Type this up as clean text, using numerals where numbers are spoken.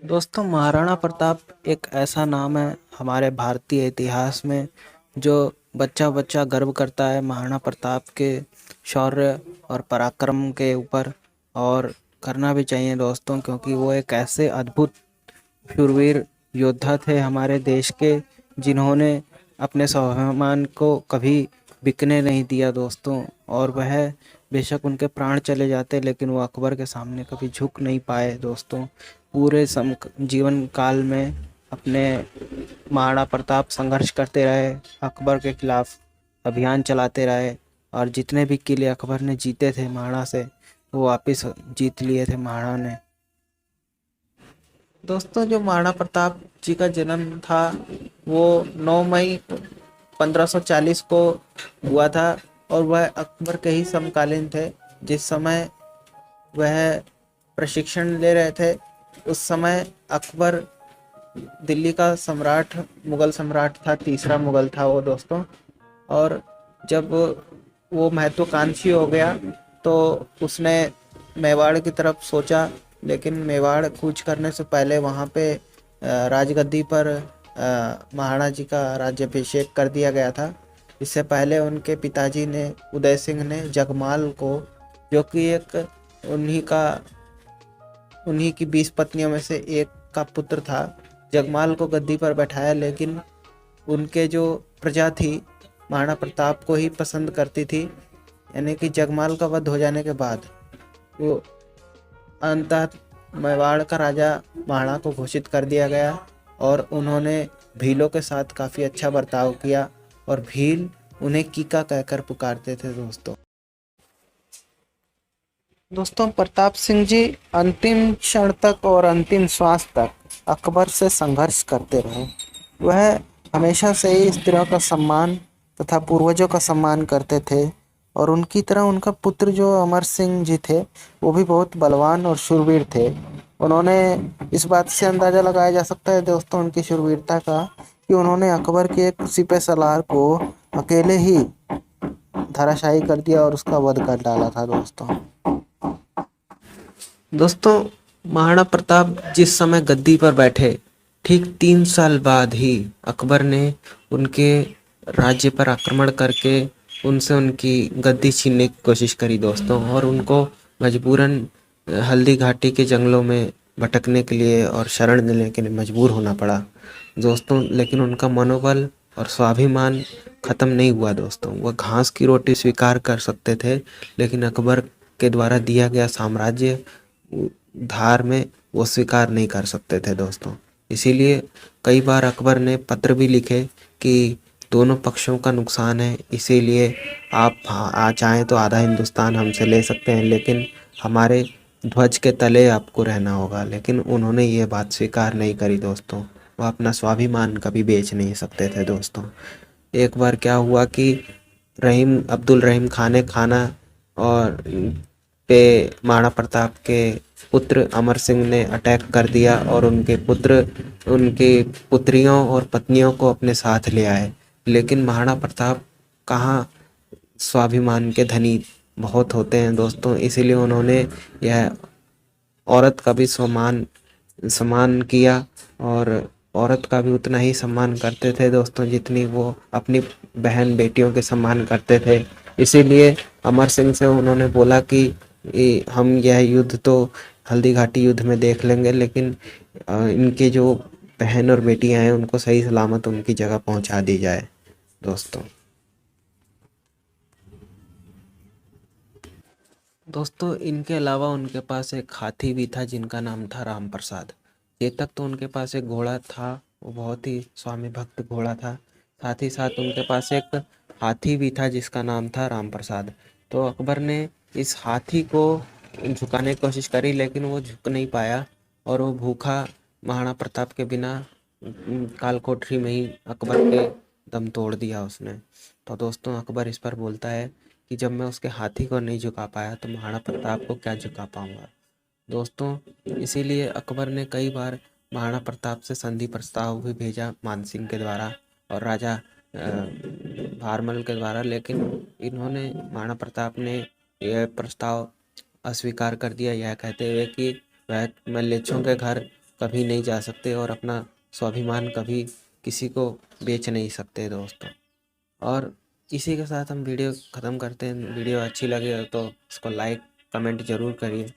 दोस्तों, महाराणा प्रताप एक ऐसा नाम है हमारे भारतीय इतिहास में जो बच्चा बच्चा गर्व करता है महाराणा प्रताप के शौर्य और पराक्रम के ऊपर। और करना भी चाहिए दोस्तों, क्योंकि वो एक ऐसे अद्भुत शूरवीर योद्धा थे हमारे देश के, जिन्होंने अपने स्वाभिमान को कभी बिकने नहीं दिया दोस्तों। और वह बेशक उनके प्राण चले जाते, लेकिन वो अकबर के सामने कभी झुक नहीं पाए दोस्तों। पूरे जीवन काल में अपने महाराणा प्रताप संघर्ष करते रहे, अकबर के खिलाफ अभियान चलाते रहे, और जितने भी किले अकबर ने जीते थे महाराणा से, वो वापस जीत लिए थे महाराणा ने। दोस्तों, जो महाराणा प्रताप जी का जन्म था वो 9 मई 1540 को हुआ था, और वह अकबर के ही समकालीन थे। जिस समय वह प्रशिक्षण ले रहे थे, उस समय अकबर दिल्ली का सम्राट, मुगल सम्राट था, तीसरा मुगल था वो दोस्तों। और जब वो महत्वाकांक्षी हो गया तो उसने मेवाड़ की तरफ सोचा, लेकिन मेवाड़ कूच करने से पहले वहाँ पे राजगद्दी पर महाराणा जी का राज्याभिषेक कर दिया गया था। इससे पहले उनके पिताजी ने, उदय सिंह ने, जगमाल को, जो कि एक उन्हीं का उन्हीं की 20 पत्नियों में से एक का पुत्र था, जगमाल को गद्दी पर बैठाया। लेकिन उनके जो प्रजा थी महाराणा प्रताप को ही पसंद करती थी, यानी कि जगमाल का वध हो जाने के बाद वो अंततः मेवाड़ का राजा महाराणा को घोषित कर दिया गया। और उन्होंने भीलों के साथ काफ़ी अच्छा बर्ताव किया, और भील उन्हें कीका कहकर पुकारते थे दोस्तों। प्रताप सिंह जी अंतिम क्षण तक और अंतिम श्वास तक अकबर से संघर्ष करते रहे। वह हमेशा से ही स्त्रियों का सम्मान तथा पूर्वजों का सम्मान करते थे, और उनकी तरह उनका पुत्र जो अमर सिंह जी थे, वो भी बहुत बलवान और शूरवीर थे। उन्होंने, इस बात से अंदाज़ा लगाया जा सकता है दोस्तों उनकी शूरवीरता का, कि उन्होंने अकबर के एक सिपह सलार को अकेले ही धराशायी कर दिया और उसका वध कर डाला था दोस्तों। महाराणा प्रताप जिस समय गद्दी पर बैठे, ठीक 3 साल बाद ही अकबर ने उनके राज्य पर आक्रमण करके उनसे उनकी गद्दी छीनने की कोशिश करी दोस्तों, और उनको मजबूरन हल्दी घाटी के जंगलों में भटकने के लिए और शरण लेने के लिए मजबूर होना पड़ा दोस्तों। लेकिन उनका मनोबल और स्वाभिमान ख़त्म नहीं हुआ दोस्तों। वह घास की रोटी स्वीकार कर सकते थे, लेकिन अकबर के द्वारा दिया गया साम्राज्य धार में वो स्वीकार नहीं कर सकते थे दोस्तों। इसीलिए कई बार अकबर ने पत्र भी लिखे कि दोनों पक्षों का नुकसान है, इसीलिए आप चाहें तो आधा हिंदुस्तान हमसे ले सकते हैं, लेकिन हमारे ध्वज के तले आपको रहना होगा। लेकिन उन्होंने ये बात स्वीकार नहीं करी दोस्तों। वह अपना स्वाभिमान कभी बेच नहीं सकते थे दोस्तों। एक बार क्या हुआ कि अब्दुल रहीम खान ने खाना और पे महाराणा प्रताप के पुत्र अमर सिंह ने अटैक कर दिया, और उनके पुत्रियों और पत्नियों को अपने साथ ले आए। लेकिन महाराणा प्रताप कहाँ स्वाभिमान के धनी बहुत होते हैं दोस्तों, इसीलिए उन्होंने यह औरत का भी सम्मान किया, और औरत का भी उतना ही सम्मान करते थे दोस्तों जितनी वो अपनी बहन बेटियों के सम्मान करते थे। इसीलिए अमर सिंह से उन्होंने बोला कि हम यह युद्ध तो हल्दी घाटी युद्ध में देख लेंगे, लेकिन इनके जो बहन और बेटियां हैं उनको सही सलामत उनकी जगह पहुंचा दी जाए दोस्तों। इनके अलावा उनके पास एक हाथी भी था जिनका नाम था राम प्रसाद। ये तक तो उनके पास एक घोड़ा था, वो बहुत ही स्वामी भक्त घोड़ा था। साथ ही साथ उनके पास एक हाथी भी था जिसका नाम था राम प्रसाद। तो अकबर ने इस हाथी को झुकाने की कोशिश करी, लेकिन वो झुक नहीं पाया, और वो भूखा महाराणा प्रताप के बिना कालकोठरी में ही अकबर के दम तोड़ दिया उसने। तो दोस्तों, अकबर इस पर बोलता है कि जब मैं उसके हाथी को नहीं झुका पाया तो महाराणा प्रताप को क्या झुका पाऊंगा दोस्तों। इसीलिए अकबर ने कई बार महाराणा प्रताप से संधि प्रस्ताव भी भेजा मानसिंह के द्वारा और राजा भारमल के द्वारा, लेकिन इन्होंने, महाराणा प्रताप ने यह प्रस्ताव अस्वीकार कर दिया, यह कहते हुए कि वह, मैं लेच्छों के घर कभी नहीं जा सकते और अपना स्वाभिमान कभी किसी को बेच नहीं सकते दोस्तों। और इसी के साथ हम वीडियो ख़त्म करते हैं। वीडियो अच्छी लगे तो इसको लाइक कमेंट ज़रूर करिए।